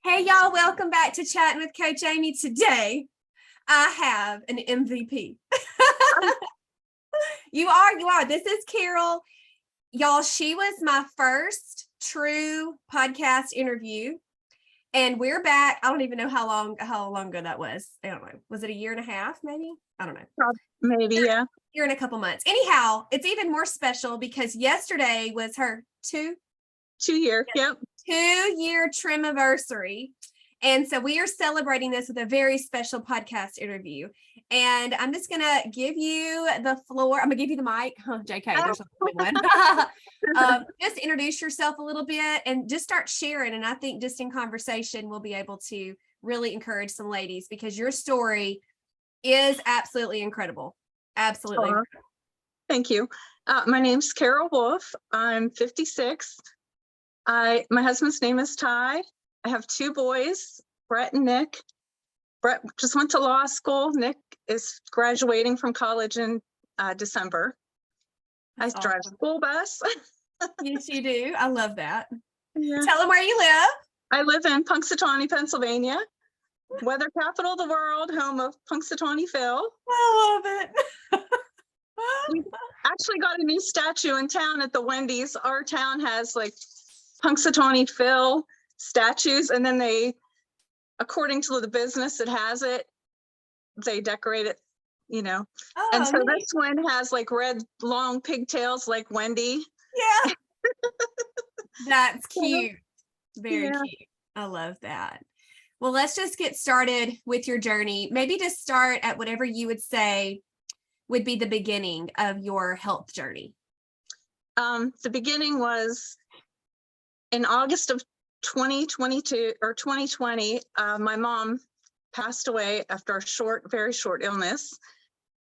Hey y'all, welcome back to Chatting with Coach Amy. Today, I have an MVP. You are. This is Carol. Y'all, she was my first true podcast interview. And we're back. I don't even know how long ago that was. I don't know. Was it a year and a half, maybe? I don't know. Maybe, yeah. Year and a couple months. Anyhow, it's even more special because yesterday was her 2-year, yep. 2-year trimaversary. And so we are celebrating this with a very special podcast interview. And I'm just going to give you the floor. I'm going to give you the mic. JK, there's only one. Just introduce yourself a little bit and just start sharing. And I think just in conversation, we'll be able to really encourage some ladies because your story is absolutely incredible. Absolutely. Incredible. Thank you. My name's Carol Wolf. I'm 56. My husband's name is Ty. I have 2 boys, Brett and Nick. Brett just went to law school. Nick is graduating from college in December. That's I drive awesome. a school bus. Yes, you do. I love that. Yeah. Tell them where you live. I live in Punxsutawney, Pennsylvania, weather capital of the world, home of Punxsutawney Phil. I love it. We actually got a new statue in town at the Wendy's. Our town has like Punxsutawney Phil statues, and then they, according to the business that has it, they decorate it, and so neat. this one has like red long pigtails like Wendy. Yeah. That's cute. Very Yeah. cute. I love that. Well, let's just get started with your journey. Maybe just start at whatever you would say would be the beginning of your health journey. The beginning was in August of 2022 or 2020. My mom passed away after a very short illness.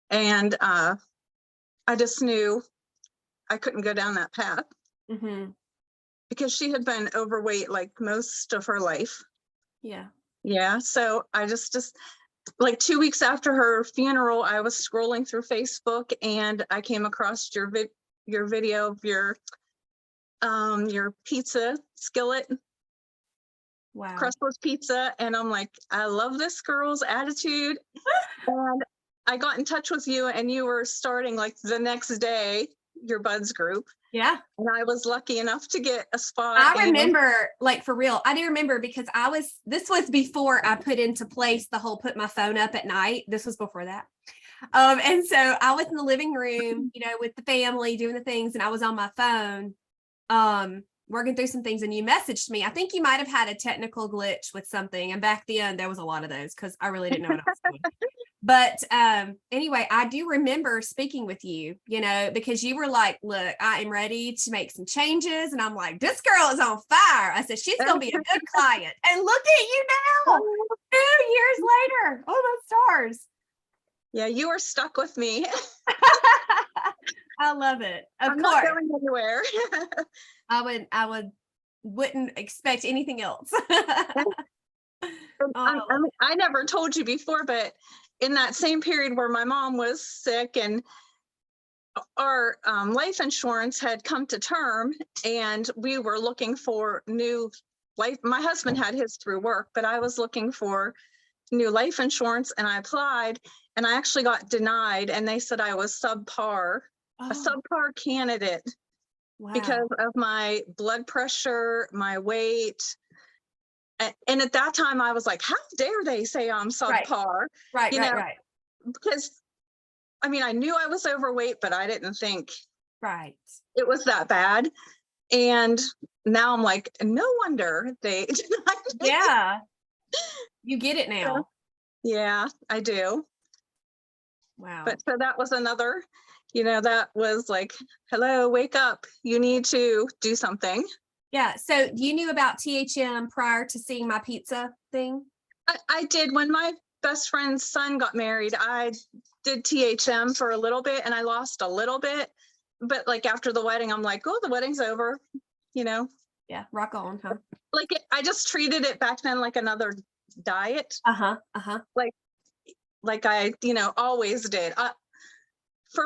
And I just knew I couldn't go down that path because she had been overweight like most of her life. Yeah. Yeah. So I just like 2 weeks after her funeral, I was scrolling through Facebook and I came across your video of your pizza skillet. Wow. Crustless pizza. And I'm like, I love this girl's attitude. And I got in touch with you and you were starting like the next day, your buds group. Yeah. And I was lucky enough to get a spot. I remember, like for real, I do remember because this was before I put into place the whole put my phone up at night. This was before that. And so I was in the living room, with the family doing the things, and I was on my phone, working through some things, and you messaged me. I think you might have had a technical glitch with something. And back then there was a lot of those because I really didn't know what I was doing. But anyway, I do remember speaking with you, because you were like, look, I am ready to make some changes. And I'm like, this girl is on fire. I said, she's going to be a good client. And look at you now, 2 years later. Oh, my stars. Yeah, you were stuck with me. I love it. Of I'm course. not going anywhere. I wouldn't expect anything else. I never told you before, but in that same period where my mom was sick and our life insurance had come to term and we were looking for new life. My husband had his through work, but I was looking for new life insurance and I applied and I actually got denied and they said I was subpar, a subpar candidate. Wow. Because of my blood pressure, my weight. And at that time I was like, how dare they say I'm subpar? Right. Because I knew I was overweight, but I didn't think it was that bad. And now I'm like, no wonder they denied me. Yeah. You get it now. Yeah, I do. Wow. But so that was another, that was like, hello, wake up. You need to do something. Yeah. So you knew about THM prior to seeing my pizza thing? I did. When my best friend's son got married, I did THM for a little bit and I lost a little bit. But like after the wedding, I'm like, oh, the wedding's over, Yeah. Rock on, huh? Like I just treated it back then like another diet. Like I, always did. For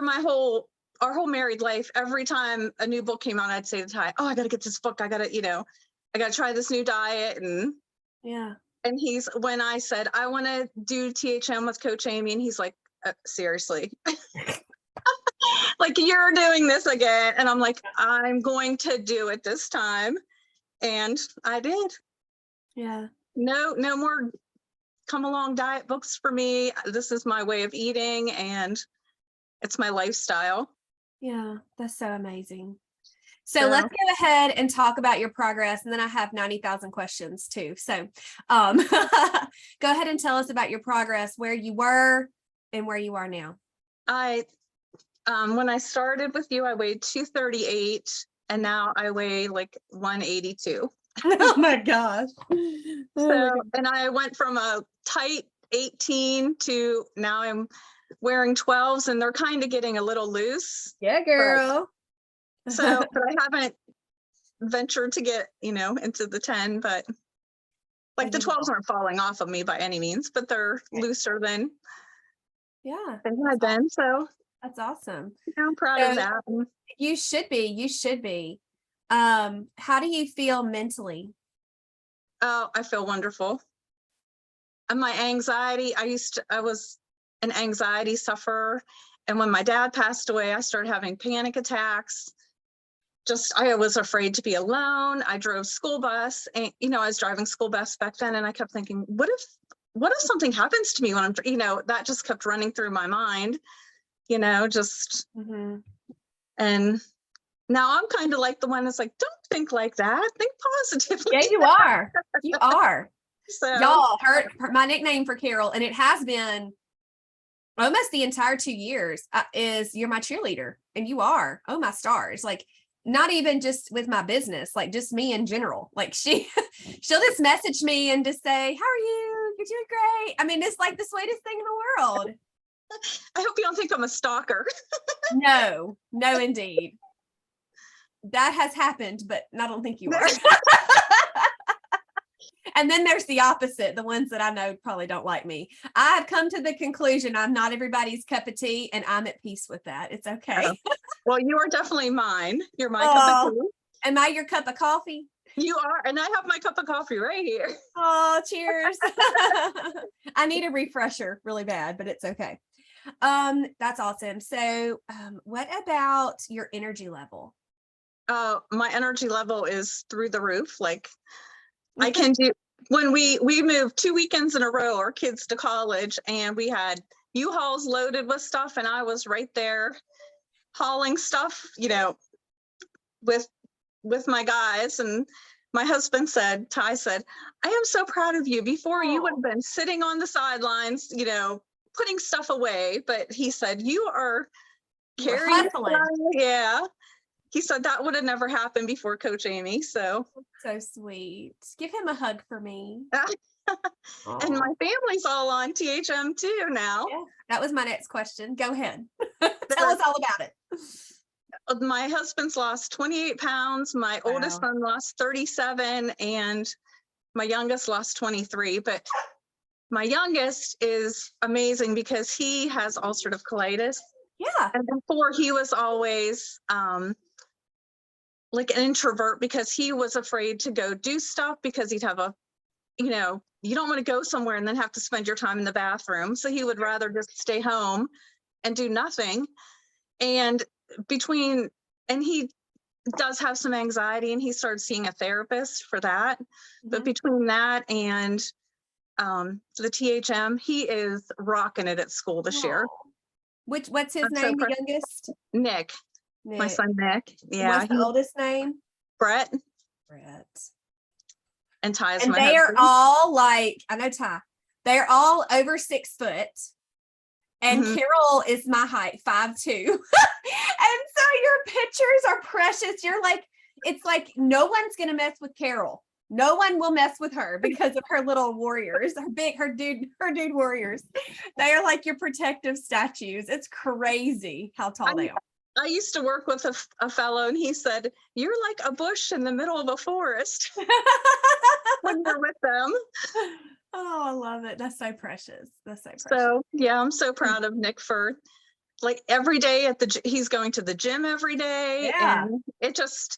our whole married life, every time a new book came out, I'd say to Ty, oh, I got to get this book. I got to try this new diet. And Yeah. And when I said, I want to do THM with Coach Amy, and he's like, seriously, like, you're doing this again. And I'm like, I'm going to do it this time. And I did. Yeah. No more come along diet books for me. This is my way of eating, and it's my lifestyle. Yeah. That's so amazing. So let's go ahead and talk about your progress. And then I have 90,000 questions too. So go ahead and tell us about your progress, where you were and where you are now. When I started with you, I weighed 238, and now I weigh like 182. Oh my gosh. And I went from a tight 18 to now I'm wearing 12s, and they're kind of getting a little loose. Yeah, girl. But I haven't ventured to get, into the 10, but like the 12s aren't falling off of me by any means, but they're looser than I've been. So that's awesome. I'm proud of that. You should be. How do you feel mentally? Oh, I feel wonderful. And my anxiety, I was an anxiety sufferer. And when my dad passed away, I started having panic attacks. I was afraid to be alone. I drove school bus, and, I was driving school bus back then. And I kept thinking, what if something happens to me when I'm, that just kept running through my mind, Mm-hmm. And now I'm kind of like the one that's like, don't think like that. Think positively. Yeah, you are. You are. So y'all heard my nickname for Carol, and it has been almost the entire 2 years, is you're my cheerleader, and you are. Oh, my stars. Like, not even just with my business, like just me in general. Like she'll just message me and just say, how are you? You're doing great. I mean, it's like the sweetest thing in the world. I hope you don't think I'm a stalker. No, indeed. That has happened, but I don't think you are. And then there's the opposite, the ones that I know probably don't like me. I've come to the conclusion I'm not everybody's cup of tea, and I'm at peace with that. It's okay. Well, you are definitely mine. You're my cup of tea. Am I your cup of coffee? You are, and I have my cup of coffee right here. Oh, cheers. I need a refresher really bad, but it's okay. That's awesome. So what about your energy level? My energy level is through the roof. Like, I can do, when we moved 2 weekends in a row, our kids to college, and we had U-Hauls loaded with stuff, and I was right there hauling stuff, with my guys. And my husband Ty said, I am so proud of you. Before, you would have been sitting on the sidelines, putting stuff away. But he said, you are carrying. Yeah. He said that would have never happened before Coach Amy. So sweet. Give him a hug for me. And my family's all on THM too now. Yeah, that was my next question. Go ahead. Tell us all about it. My husband's lost 28 pounds. My oldest son lost 37, and my youngest lost 23. But my youngest is amazing because he has ulcerative colitis. Yeah. And before, he was always like an introvert because he was afraid to go do stuff because he'd have you don't want to go somewhere and then have to spend your time in the bathroom. So he would rather just stay home and do nothing. And he does have some anxiety, and he started seeing a therapist for that. Mm-hmm. But between that and the THM, he is rocking it at school this year. What's his name, the youngest? Nick. My son, Nick. Yeah. What's the oldest name? Brett. And Ty's and they are all like, I know Ty, they're all over 6 foot. And Carol is my height, 5'2". And so your pictures are precious. You're like, it's like no one's gonna mess with Carol. No one will mess with her because of her little warriors, her dude warriors. They are like your protective statues. It's crazy how tall they are. I used to work with a fellow, and he said, you're like a bush in the middle of a forest when you're with them. Oh, I love it. That's so precious. So, yeah, I'm so proud of Nick for like every day he's going to the gym every day. Yeah. And it just,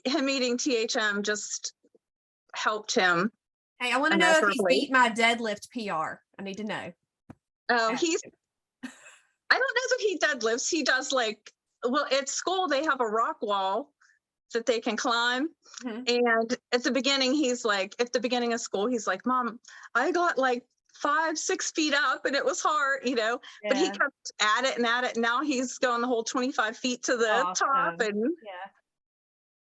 him eating THM just helped him Hey, I want to know if he's beat my deadlift PR. I need to know. Oh, I don't know if he deadlifts. He does well, at school, they have a rock wall that they can climb. And at the beginning, at the beginning of school, he's like, Mom, I got 5-6 feet up and it was hard, but he kept at it and at it. And now he's going the whole 25 feet to the top. And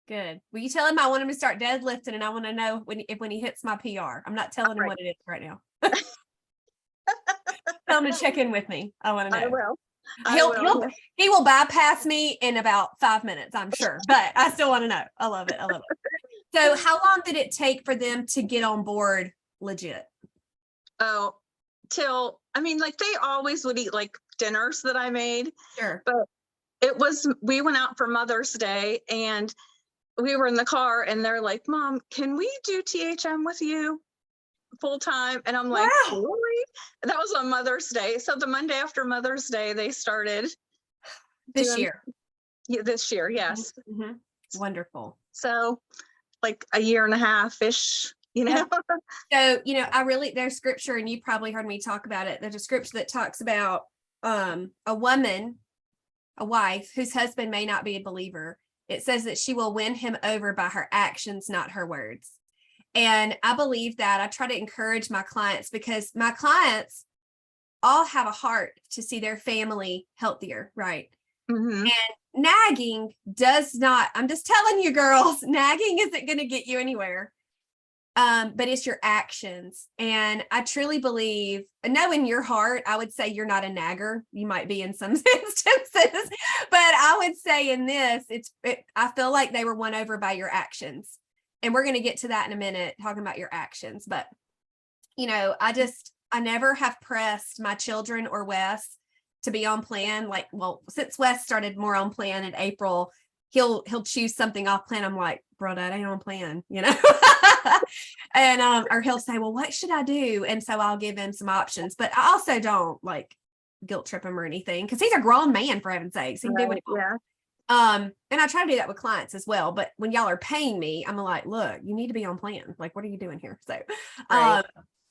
good. Will you tell him I want him to start deadlifting and I want to know when he hits my PR? I'm not telling him what it is right now. Tell him to check in with me. I want to know. I will. He will bypass me in about 5 minutes, I'm sure, but I still want to know. I love it. So how long did it take for them to get on board legit? Oh, they always would eat dinners that I made. Sure. But we went out for Mother's Day and we were in the car and they're like, Mom, can we do THM with you full time? And I'm like, wow. Really? That was on Mother's Day. So the Monday after Mother's Day, they started this year. Yeah, this year. Yes. Mm-hmm. Wonderful. So a year and a half-ish, So, there's scripture, and you probably heard me talk about it. There's a scripture that talks about a wife whose husband may not be a believer. It says that she will win him over by her actions, not her words. And I believe that. I try to encourage my clients because my clients all have a heart to see their family healthier, right? Mm-hmm. And nagging does not, I'm just telling you girls, nagging isn't going to get you anywhere. But it's your actions. And I truly believe, no, in your heart, I would say you're not a nagger. You might be in some instances, but I would say in this, I feel like they were won over by your actions. And we're going to get to that in a minute, talking about your actions. But, I never have pressed my children or Wes to be on plan. Since Wes started more on plan in April, he'll choose something off plan. I'm like, bro, that ain't on plan, and, or he'll say, well, what should I do? And so I'll give him some options, but I also don't guilt trip him or anything. Cause he's a grown man, for heaven's sakes. He can do what he wants. And I try to do that with clients as well. But when y'all are paying me, I'm like, look, you need to be on plan. What are you doing here?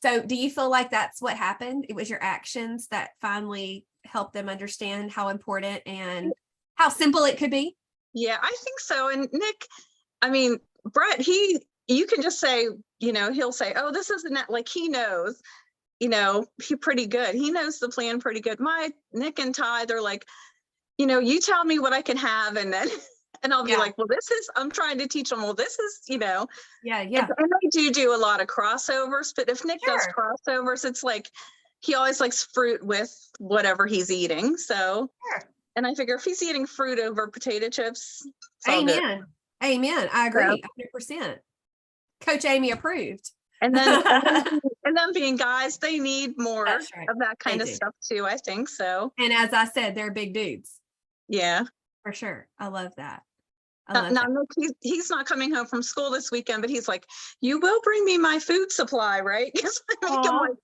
So do you feel like that's what happened? It was your actions that finally helped them understand how important and how simple it could be? Yeah, I think so. And Nick, Brett, you can just say, he'll say, oh, this isn't he knows, he's pretty good. He knows the plan pretty good. My Nick and Ty, they're like, you tell me what I can have. And then, and I'll be like, well, I'm trying to teach them, well, this is, Yeah. And I do a lot of crossovers, but if Nick does crossovers, it's he always likes fruit with whatever he's eating. So, and I figure if he's eating fruit over potato chips, Amen. Amen. I agree. 100%. Coach Amy approved. And then, and them being guys, they need more of that kind of stuff too, I think so. And as I said, they're big dudes. Yeah. For sure. I love that. Now, he's not coming home from school this weekend, but he's like, you will bring me my food supply, right? Because I make him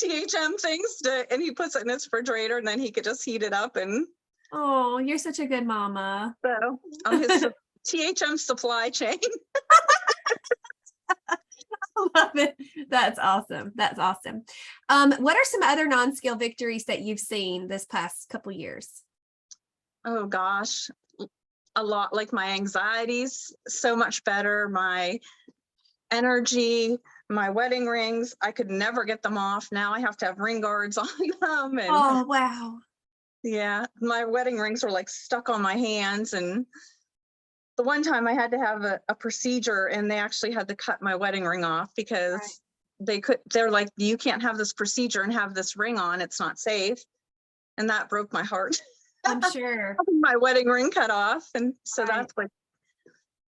THM things and he puts it in his refrigerator and then he could just heat it up. And oh, you're such a good mama. So on his THM supply chain. I love it. That's awesome. What are some other non-scale victories that you've seen this past couple of years? Oh gosh, a lot. My anxiety's so much better. My energy, my wedding rings, I could never get them off. Now I have to have ring guards on them. And, oh, wow. Yeah, my wedding rings were stuck on my hands. And the one time I had to have a procedure and they actually had to cut my wedding ring off because they're like, you can't have this procedure and have this ring on. It's not safe. And that broke my heart. I'm sure. Having my wedding ring cut off. And so that's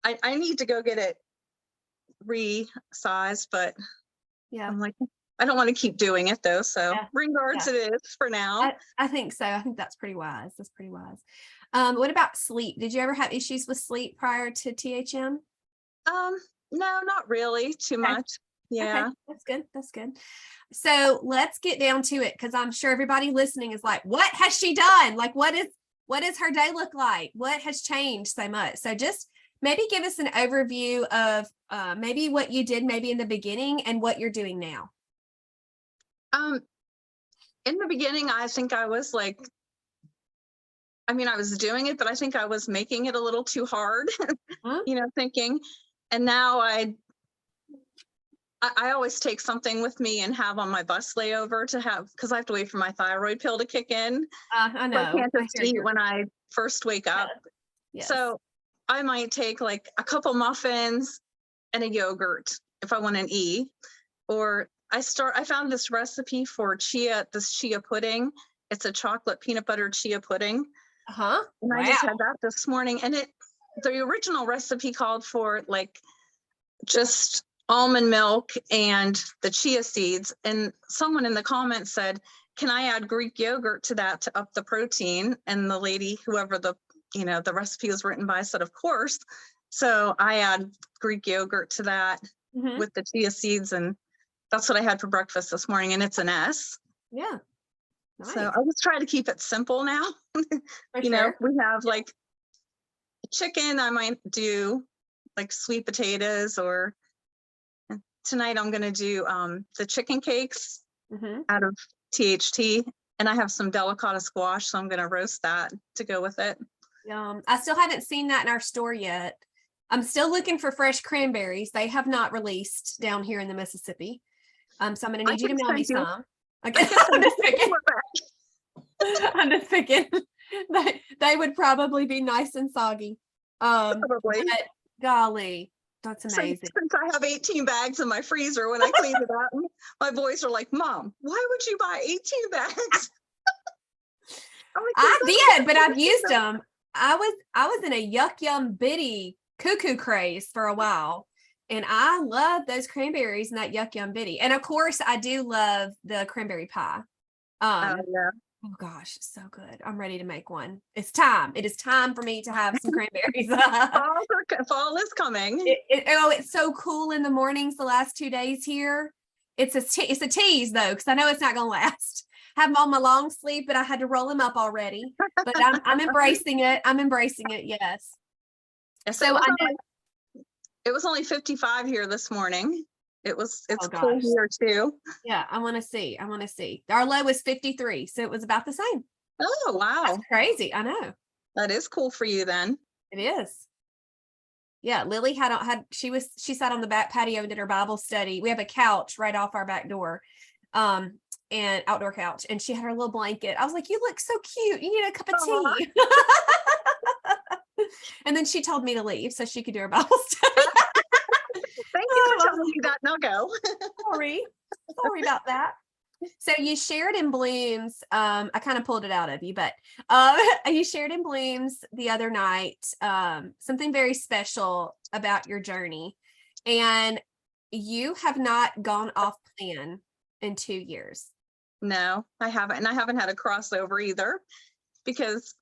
I need to go get it resized, but I'm like, I don't want to keep doing it though. So ring guards it is for now. I think so. I think that's pretty wise. What about sleep? Did you ever have issues with sleep prior to THM? No, not really too much. Yeah. Okay. That's good. So let's get down to it. Cause I'm sure everybody listening is like, what has she done? What does her day look like? What has changed so much? So just maybe give us an overview of maybe what you did maybe in the beginning and what you're doing now. In the beginning, I think I was like, I mean, I was doing it, but I think I was making it a little too hard, thinking. And now I always take something with me and have on my bus layover to have, because I have to wait for my thyroid pill to kick in. I know. So I can't just eat when I first wake up. Yes. So I might take like a couple muffins and a yogurt if I want an E. Or I found this recipe for this chia pudding. It's a chocolate peanut butter chia pudding. And I just had that this morning. And the original recipe called for like just almond milk and the chia seeds. And someone in the comments said, can I add Greek yogurt to that to up the protein? And the lady, whoever the recipe was written by, said, of course. So I add Greek yogurt to that with the chia seeds. And that's what I had for breakfast this morning. And it's an S. Yeah. Nice. So I just try to keep it simple now. We have like chicken. I might do like sweet potatoes, or tonight I'm going to do the chicken cakes out of THT, and I have some delicata squash, so I'm going to roast that to go with it. I still haven't seen that in our store yet. I'm still looking for fresh cranberries. They have not released down here in the Mississippi. So I'm going to need you to mail me some. Okay. I'm just picking. They would probably be nice and soggy. Probably. But golly, that's amazing. Since I have 18 bags in my freezer, when I clean it out, my boys are like, Mom, why would you buy 18 bags? I did, but I've used them. I was in a yuck yum bitty cuckoo craze for a while. And I love those cranberries and that yuck yum bitty. And of course, I do love the cranberry pie. Oh gosh, so good. I'm ready to make one. It's time. It is time for me to have some cranberries. Fall is coming. It's so cool in the mornings the last 2 days here. It's a tease though, because I know it's not going to last. I have them on my long sleeve, but I had to roll them up already. But I'm embracing it. I'm embracing it. Yes. So it was only 55 here this morning. It's cool cool here too. Yeah, I want to see. Our low was 53, so it was about the same. Oh, wow. That's crazy. I know. That is cool for you then. It is. Yeah, Lily she sat on the back patio and did her Bible study. We have a couch right off our back door. And outdoor couch, and she had her little blanket. I was like, you look so cute. You need a cup of tea. And then she told me to leave so she could do her Bible study. Thank you for telling me that. Now go. Sorry about that. So you shared in Blooms. I kind of pulled it out of you, but you shared in Blooms the other night something very special about your journey, and you have not gone off plan in 2 years. No, I haven't. And I haven't had a crossover either, because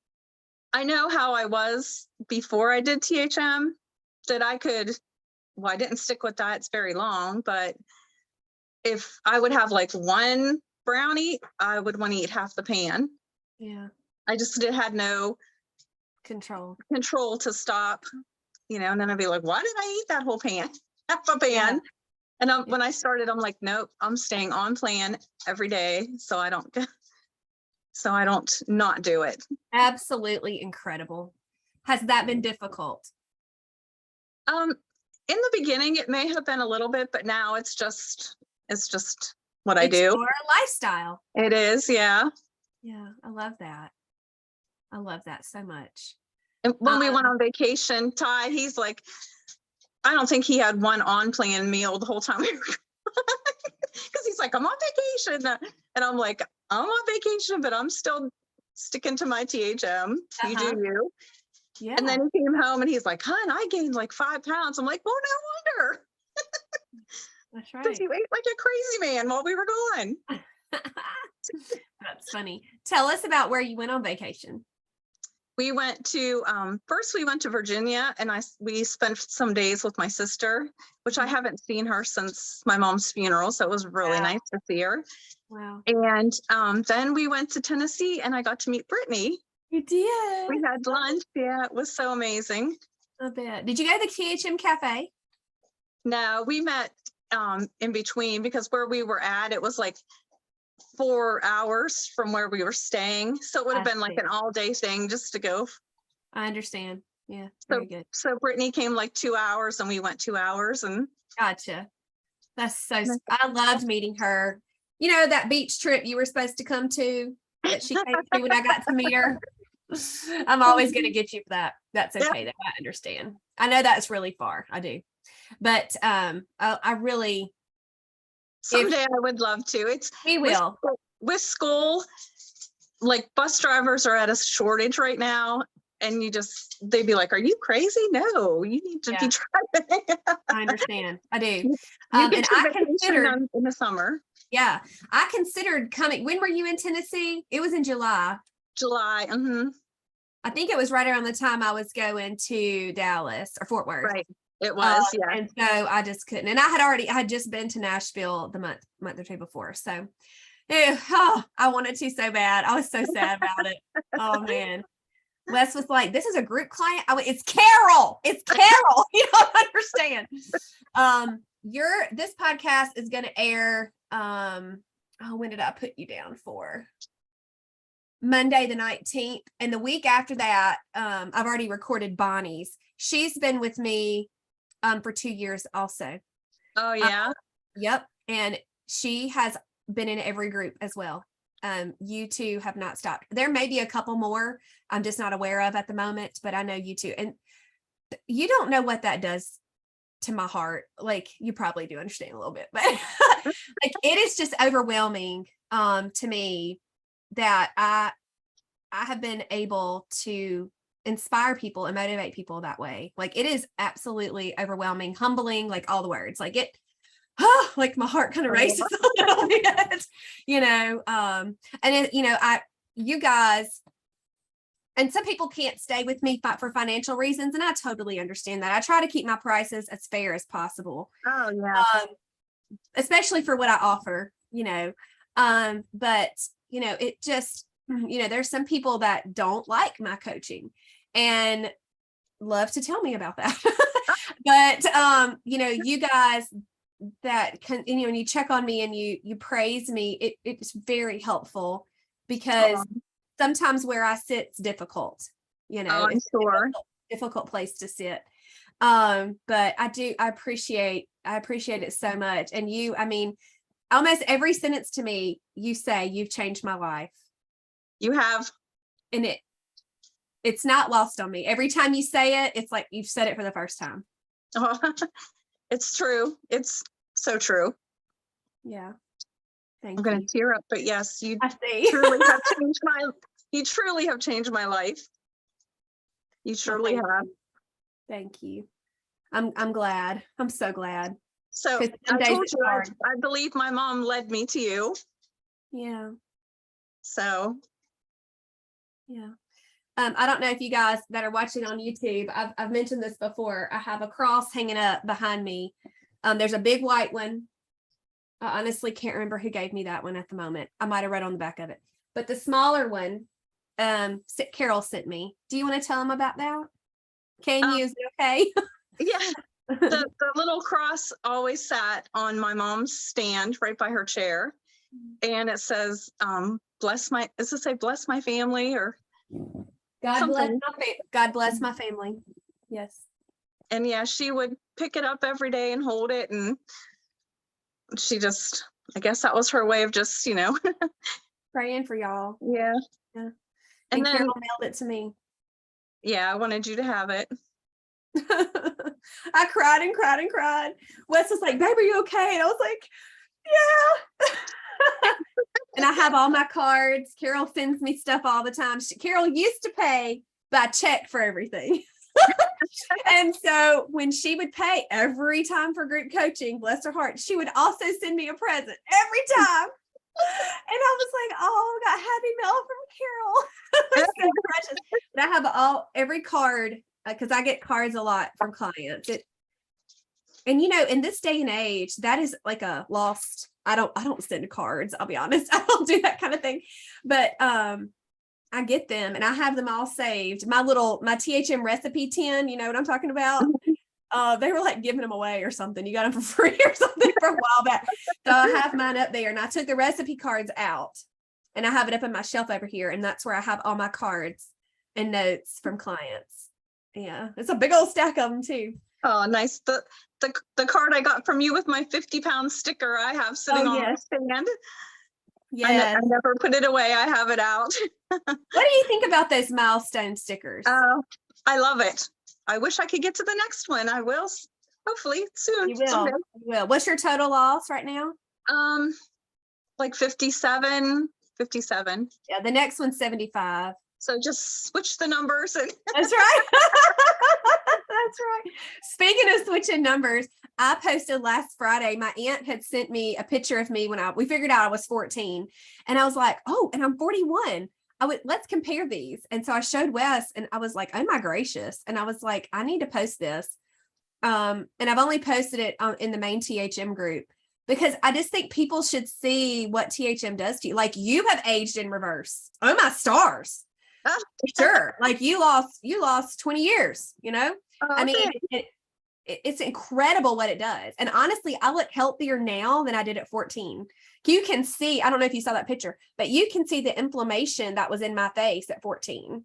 I know how I was before I did THM, that I didn't stick with diets very long, but if I would have like one brownie, I would want to eat half the pan. Yeah. I just had no control to stop, and then I'd be like, why did I eat that whole pan? Half a pan. Yeah. And when I started, I'm like, nope, I'm staying on plan every day. So I don't not do it. Absolutely incredible. Has that been difficult? In the beginning, it may have been a little bit, but now it's just what I do. It's your lifestyle. It is. Yeah. Yeah. I love that. I love that so much. And when we went on vacation, Ty, he's like, I don't think he had one on-plan meal the whole time we were because he's like, I'm on vacation. And I'm like, I'm on vacation, but I'm still sticking to my THM. You do you. Yeah. And then he came home and he's like, hon, I gained like 5 pounds. I'm like, well, no wonder. That's right. Because you ate like a crazy man while we were gone. That's funny. Tell us about where you went on vacation. We went to, first we went to Virginia, and we spent some days with my sister, which I haven't seen her since my mom's funeral. So it was really nice to see her. Wow. And then we went to Tennessee, and I got to meet Brittany. You did? We had lunch. Yeah, it was so amazing. I bet. Did you go to the KHM Cafe? No, we met in between because where we were at, it was like 4 hours from where we were staying. So it would have I been like see. an all day thing just to go. I understand. Yeah, So, very good. so Brittany came like 2 hours and we went 2 hours and Gotcha. That's I loved meeting her. You know, that beach trip you were supposed to come to that she came to when I got to meet her. I'm always going to get you for that. That's Yeah. okay. That I understand. I know that's really far. I do. But I really, someday I would love to. It's we will. with school, like bus drivers are at a shortage right now. And they'd be like, are you crazy? No, you need to be driving. I understand. I do. You And get your I vacation considered, in the summer. yeah, I considered coming. When were you in Tennessee? It was in July. July. Mm-hmm. I think it was right around the time I was going to Dallas or Fort Worth. Right. It was, yeah. And so I just couldn't. And I had just been to Nashville the month or two before. So I wanted to so bad. I was so sad about it. Oh man. Wes was like, this is a group client. It's Carol. It's Carol. You don't understand. This podcast is going to air. When did I put you down for? Monday the 19th. And the week after that, I've already recorded Bonnie's. She's been with me for 2 years also. Oh yeah. Yep. And she has been in every group as well. You two have not stopped. There may be a couple more I'm just not aware of at the moment, but I know you two. And you don't know what that does to my heart. Like you probably do understand a little bit, but like it is just overwhelming to me that I have been able to inspire people and motivate people that way. Like it is absolutely overwhelming, humbling, like all the words. Like it like my heart kind of races a little bit, and you guys, and some people can't stay with me for financial reasons, and I totally understand that. I try to keep my prices as fair as possible. Oh yeah. Especially for what I offer, but it just, there's some people that don't like my coaching and love to tell me about that. But you guys that can, when you check on me and you praise me, it's very helpful because sometimes where I sit is difficult, I'm sure. Difficult place to sit. But I appreciate it so much. And almost every sentence to me, you say you've changed my life. You have. And it's not lost on me. Every time you say it, it's like you've said it for the first time. Oh, it's true. It's so true. Yeah. I'm going to tear up, but yes, I see. truly have changed my life. You truly have. Thank you. I'm glad. I'm so glad. So I told you, I believe my mom led me to you. Yeah. So. Yeah. I don't know if you guys that are watching on YouTube, I've mentioned this before. I have a cross hanging up behind me. There's a big white one. I honestly can't remember who gave me that one at the moment. I might have read on the back of it. But the smaller one, Carol sent me. Do you want to tell them about that? Can you? Is it okay? Yeah. The little cross always sat on my mom's stand right by her chair. And it says, bless my family or God bless my family. Yes. And yeah, she would pick it up every day and hold it. And I guess that was her way of just, praying for y'all. Yeah. And then Carol mailed it to me. Yeah, I wanted you to have it. I cried and cried and cried. Wes was like, babe, are you okay? And I was like, yeah. And I have all my cards. Carol sends me stuff all the time. Carol used to pay by check for everything. And so when she would pay every time for group coaching, bless her heart, she would also send me a present every time. And I was like, oh, I got happy mail from Carol. It was so precious. But I have every card because I get cards a lot from clients. And in this day and age, that is like a lost. I don't send cards. I'll be honest. I don't do that kind of thing. But I I get them and I have them all saved. My THM recipe tin, you know what I'm talking about? They were like giving them away or something. You got them for free or something for a while back. So I have mine up there and I took the recipe cards out and I have it up on my shelf over here. And that's where I have all my cards and notes from clients. Yeah. It's a big old stack of them too. Oh, nice. The card I got from you with my 50-pound sticker I have sitting on my stand. Yeah. I never put it away. I have it out. What do you think about those milestone stickers? I love it. I wish I could get to the next one. I will, hopefully soon. You will. You will. What's your total loss right now? Like 57. Yeah, the next one's 75. So just switch the numbers. And That's right. That's right. Speaking of switching numbers, I posted last Friday. My aunt had sent me a picture of me when we figured out I was 14. And I was like, oh, and I'm 41. Let's compare these. And so I showed Wes and I was like, oh my gracious. And I was like, I need to post this. And I've only posted it in the main THM group because I just think people should see what THM does to you. Like you have aged in reverse. Oh my stars. For sure. Like you lost 20 years, you know? I mean, it's incredible what it does. And honestly, I look healthier now than I did at 14. You can see, I don't know if you saw that picture, but you can see the inflammation that was in my face at 14.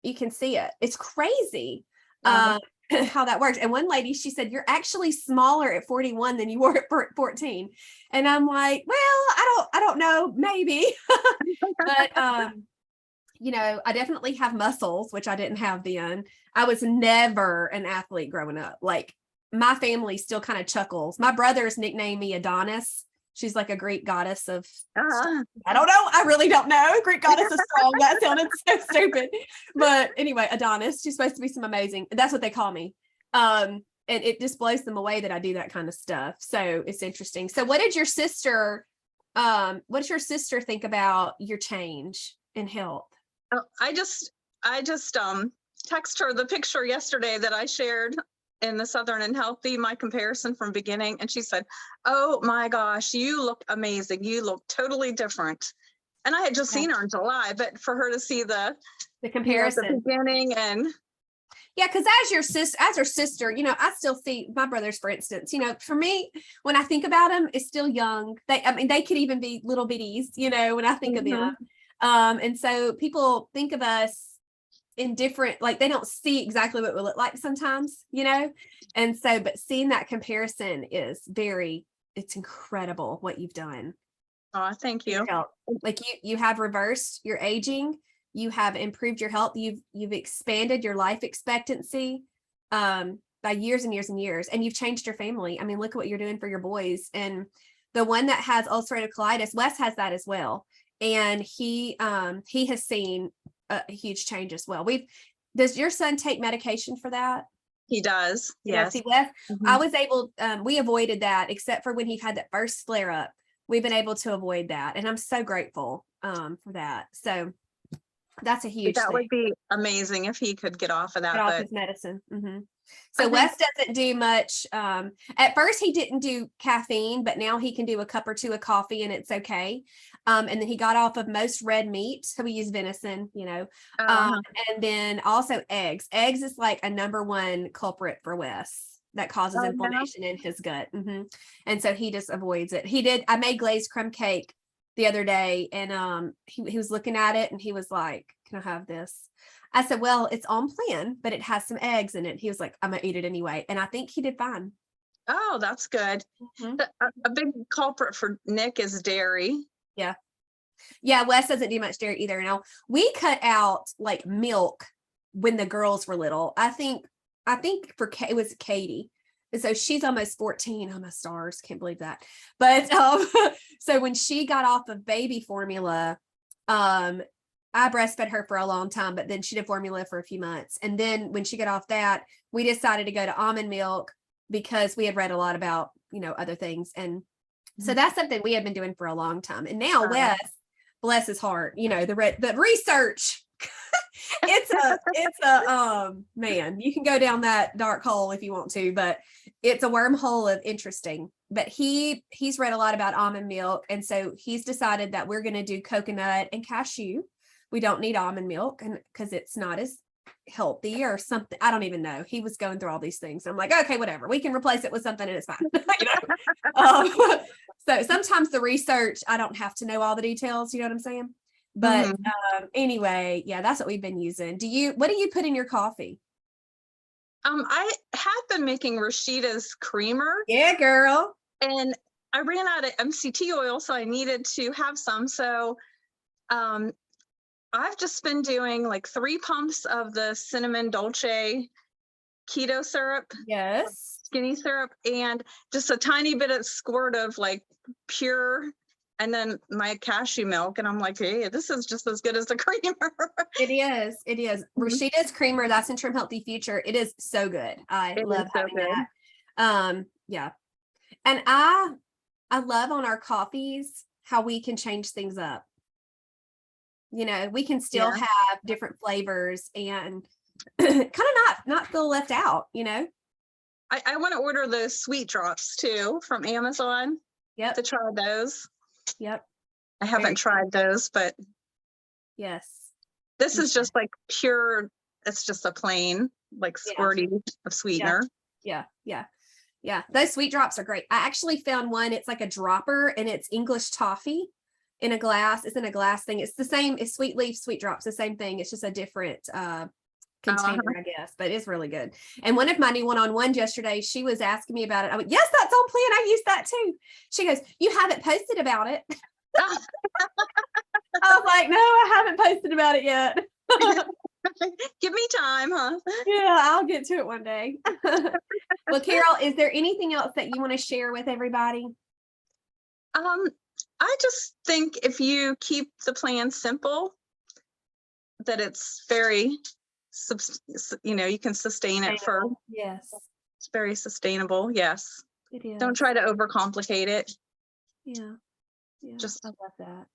You can see it. It's crazy how that works. And one lady, she said, you're actually smaller at 41 than you were at 14. And I'm like, well, I don't know, maybe. But you know, I definitely have muscles, which I didn't have then. I was never an athlete growing up. Like my family still kind of chuckles. My brothers nicknamed me Adonis. She's like a Greek goddess of, I don't know. I really don't know. Greek goddess of strong. That sounded so stupid. But anyway, Adonis, she's supposed to be some amazing. That's what they call me. And it just blows them away that I do that kind of stuff. So it's interesting. So what did your sister think about your change in health? I just text her the picture yesterday that I shared in the Southern and Healthy, my comparison from beginning. And she said, oh my gosh, you look amazing. You look totally different. And I had just seen her in July, but for her to see the comparison, the beginning and. Yeah, because as her sister, you know, I still see my brothers, for instance, you know, for me, when I think about them, it's still young. They could even be little bitties, you know, when I think of them. And so people think of us in different, like they don't see exactly what we look like sometimes, you know? And so, but seeing that comparison is it's incredible what you've done. Oh, thank you. Like you have reversed your aging, you have improved your health, you've expanded your life expectancy by years and years and years, and you've changed your family. I mean, look at what you're doing for your boys. And the one that has ulcerative colitis, Wes has that as well. And he has seen a huge change as well. Does your son take medication for that? He does. Yes. See, Wes, I was able, we avoided that except for when he had that first flare up. We've been able to avoid that. And I'm so grateful for that. So that's a huge thing. That would be amazing if he could get off of that. Get off his medicine. So Wes doesn't do much. At first he didn't do caffeine, but now he can do a cup or two of coffee and it's okay. And then he got off of most red meat. So we use venison, you know, and then also eggs. Eggs is like a number one culprit for Wes that causes inflammation in his gut. And so he just avoids it. I made glazed crumb cake the other day and he was looking at it and he was like, can I have this? I said, well, it's on plan, but it has some eggs in it. He was like, I'm gonna eat it anyway. And I think he did fine. Oh, that's good. A big culprit for Nick is dairy. Yeah, Wes doesn't do much dairy either. Now we cut out like milk when the girls were little. I think it was Katie. And so she's almost 14. Oh my stars, can't believe that. But so when she got off of baby formula, I breastfed her for a long time, but then she did formula for a few months. And then when she got off that, we decided to go to almond milk because we had read a lot about, you know, other things. And so that's something we had been doing for a long time. And now Wes, bless his heart, you know, the research, it's a man, you can go down that dark hole if you want to, but it's a wormhole of interesting. But he's read a lot about almond milk. And so he's decided that we're going to do coconut and cashew we don't need almond milk, and because it's not as healthy or something. I don't even know. He was going through all these things. I'm like, okay, whatever. We can replace it with something and it's fine. So sometimes the research, I don't have to know all the details. You know what I'm saying? But anyway, yeah, that's what we've been using. What do you put in your coffee? I had been making Rashida's creamer. Yeah, girl. And I ran out of MCT oil, so I needed to have some. So I've just been doing like 3 pumps of the cinnamon dolce keto syrup. Yes. Skinny syrup, and just a tiny bit of squirt of like pure, and then my cashew milk. And I'm like, hey, this is just as good as the creamer. It is. It is. Rashida's creamer, that's in Trim Healthy Future. It is so good. I love having that. Yeah. And I love on our coffees how we can change things up. You know, we can still have different flavors and kind of not feel left out, you know. I want to order those sweet drops too from Amazon. Yep. To try those. Yep. I haven't tried those, but yes. This is just like pure, it's just a plain like squirty of sweetener. Yeah. Those sweet drops are great. I actually found one, it's like a dropper and it's English toffee in a glass. It's in a glass thing. It's the same as Sweet Leaf Sweet Drops, the same thing. It's just a different container, I guess, but it's really good. And one of my new one-on-ones yesterday, she was asking me about it. I went, yes, that's on plan. I use that too. She goes, you haven't posted about it. I was like, no, I haven't posted about it yet. Give me time, huh? Yeah, I'll get to it one day. Well, Carol, is there anything else that you want to share with everybody? I just think if you keep the plan simple, that it's very, you can sustain it for. Yes. It's very sustainable. Yes. It is. Don't try to overcomplicate it. Yeah. Just, I love that.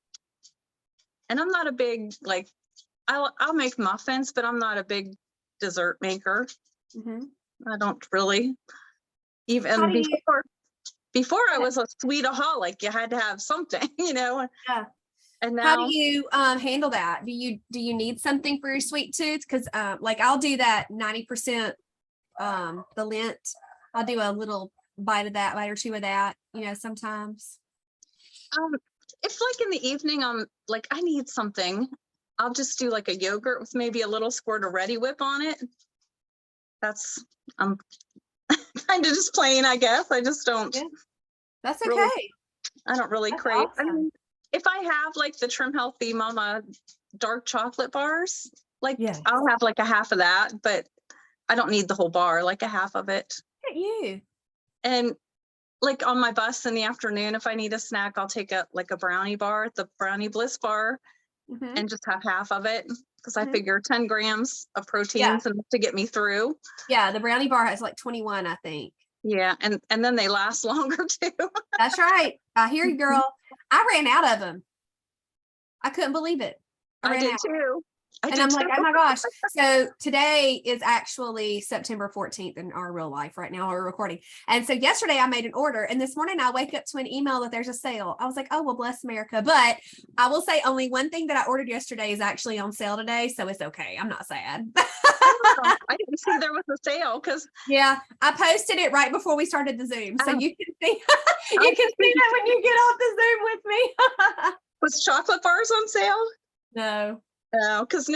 And I'm not a big, like, I'll make muffins, but I'm not a big dessert maker. I don't really. Even before I was a sweetaholic, you had to have something, Yeah. And now, how do you handle that? Do you need something for your sweet tooth? Because like I'll do that 90% the Lent. I'll do a little bite or two of that, sometimes. if like in the evening I'm like, I need something, I'll just do like a yogurt with maybe a little squirt of Ready Whip on it. I'm kind of just plain, I guess. I just don't. Yeah. That's okay. Really, I don't really crave. Awesome. I mean, if I have like the Trim Healthy Mama dark chocolate bars, like I'll have like a half of that, but I don't need the whole bar, like a half of it. Look at you. And like on my bus in the afternoon, if I need a snack, I'll take a brownie bar, the Brownie Bliss bar, and just have half of it, because I figure 10 grams of protein's enough to get me through. Yeah, the brownie bar has like 21, I think. Yeah, and then they last longer too. That's right. I hear you, girl. I ran out of them. I couldn't believe it. I did too. And I'm like, oh my gosh. So today is actually September 14th in our real life right now, we're recording. And so yesterday I made an order, and this morning I wake up to an email that there's a sale. I was like, oh, well, bless America. But I will say only one thing that I ordered yesterday is actually on sale today. So it's okay. I'm not sad. I didn't see there was a sale because. Yeah, I posted it right before we started the Zoom. So you can see, you can see that when you get off the Zoom with me. Was chocolate bars on sale? No. No, because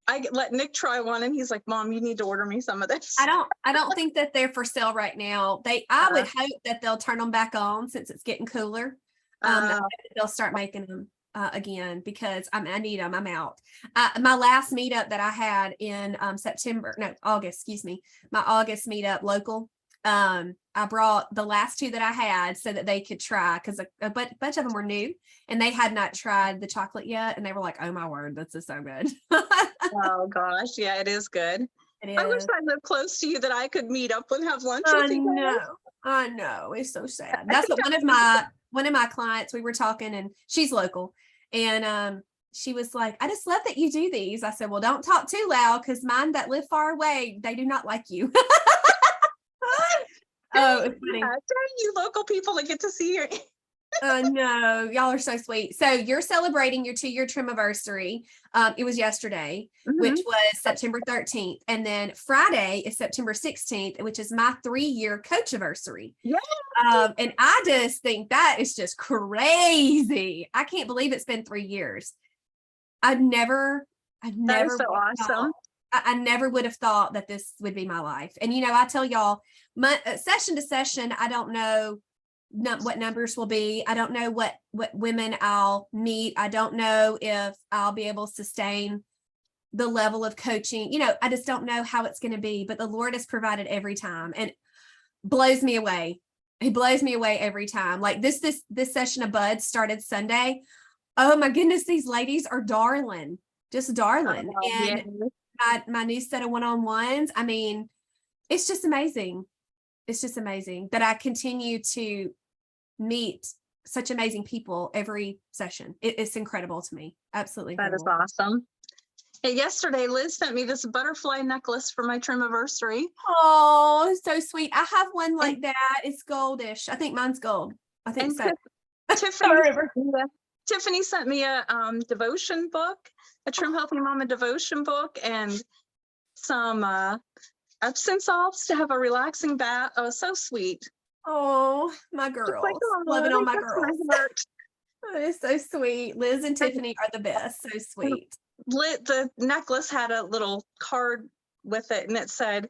I let Nick try one, and he's like, Mom, you need to order me some of this. I don't think that they're for sale right now. I would hope that they'll turn them back on since it's getting cooler. They'll start making them again, because I need them. I'm out. My last meetup that I had in August, my August meetup local. I brought the last 2 that I had so that they could try, because a bunch of them were new and they had not tried the chocolate yet, and they were like, oh my word, this is so good. Oh gosh, yeah, it is good. It is. I wish I lived close to you that I could meet up and have lunch with you. I know, it's so sad. That's what one of my clients, we were talking, and she's local, and she was like, I just love that you do these. I said, well, don't talk too loud, because mine that live far away, they do not like you. Oh, it's funny. Dang you local people that get to see you. No, y'all are so sweet. So you're celebrating your 2-year trimaversary. It was yesterday, which Mhm. was September 13th. And then Friday is September 16th, which is my 3-year coach anniversary. Yeah. And I just think that is just crazy. I can't believe it's been 3 years. I never That is so would have thought, awesome. I never would have thought that this would be my life. And, I tell y'all, session to session, I don't know what numbers will be. I don't know what women I'll meet. I don't know if I'll be able to sustain the level of coaching. I just don't know how it's going to be, but the Lord has provided every time and blows me away. He blows me away every time. Like this session of Buds started Sunday. Oh my goodness, these ladies are darling, just darling. Yeah. And my new set of one-on-ones, I mean, it's just amazing. It's just amazing that I continue to meet such amazing people every session. It's incredible to me. Absolutely That is incredible. awesome. Hey, yesterday, Liz sent me this butterfly necklace for my trimaversary. Oh, so sweet. I have one like that. It's goldish. I think mine's gold. I think And so. Tiffany sent me a devotion book, a Trim Healthy Mama devotion book, and some Epsom salts to have a relaxing bath. Oh, so sweet. Oh, my girls. Like, oh, Loving on my that's girls. heart. Oh, it's so sweet. Liz and Tiffany are the best. So sweet. The necklace had a little card with it, and it said,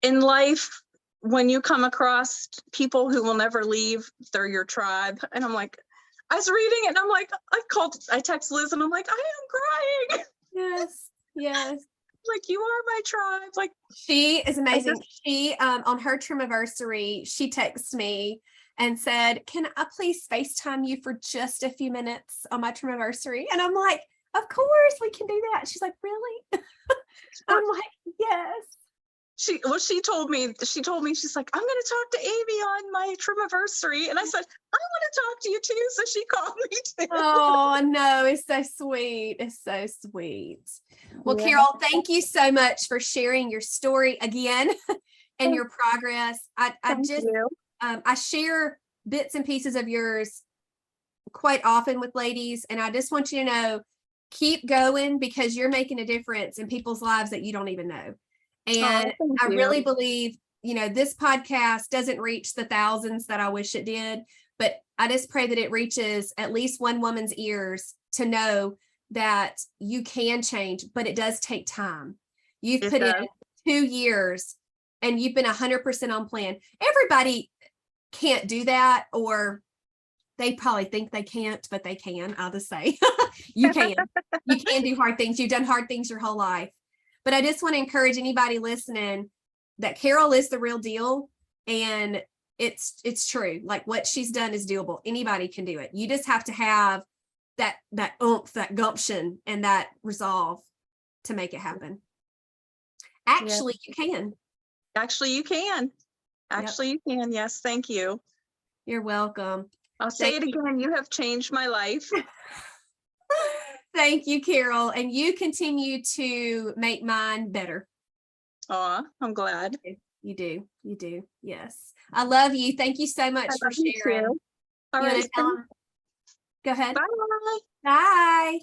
in life, when you come across people who will never leave, they're your tribe. And I'm like, I was reading it and I'm like, I text Liz and I'm like, I am crying. Yes. Yes. Like, you are my tribe. Like, she is amazing. She on her trimaversary, she texted me and said, can I please FaceTime you for just a few minutes on my trimaversary? And I'm like, of course we can do that. She's like, really? I'm like, yes. She told me, she's like, I'm going to talk to Amy on my trimaversary. And I said, I want to talk to you too. So she called me too. Oh, no, it's so sweet. It's so sweet. Well, Yeah. Carol, thank you so much for sharing your story again and your progress. I share bits and pieces of yours quite often with ladies, and I just want you to know, keep going because you're making a difference in people's lives that you don't even know. And I really believe, this podcast doesn't reach the thousands that I wish it did, but I just pray that it reaches at least one woman's ears to know that you can change, but it does take time. You've put in 2 years and you've been 100% on plan. Everybody can't do that, or they probably think they can't, but they can. I'll just say you can do hard things. You've done hard things your whole life. But I just want to encourage anybody listening that Carol is the real deal, and it's true. Like, what she's done is doable. Anybody can do it. You just have to have that oomph, that gumption, and that resolve to make it happen. Actually, you can. Actually, you can. Actually, you can. Yes. Thank you. You're welcome. I'll say it again. You have changed my life. Thank you, Carol. And you continue to make mine better. Oh, I'm glad. You do. You do. Yes. I love you. Thank you so much for sharing. All right. Go ahead. Bye. Bye.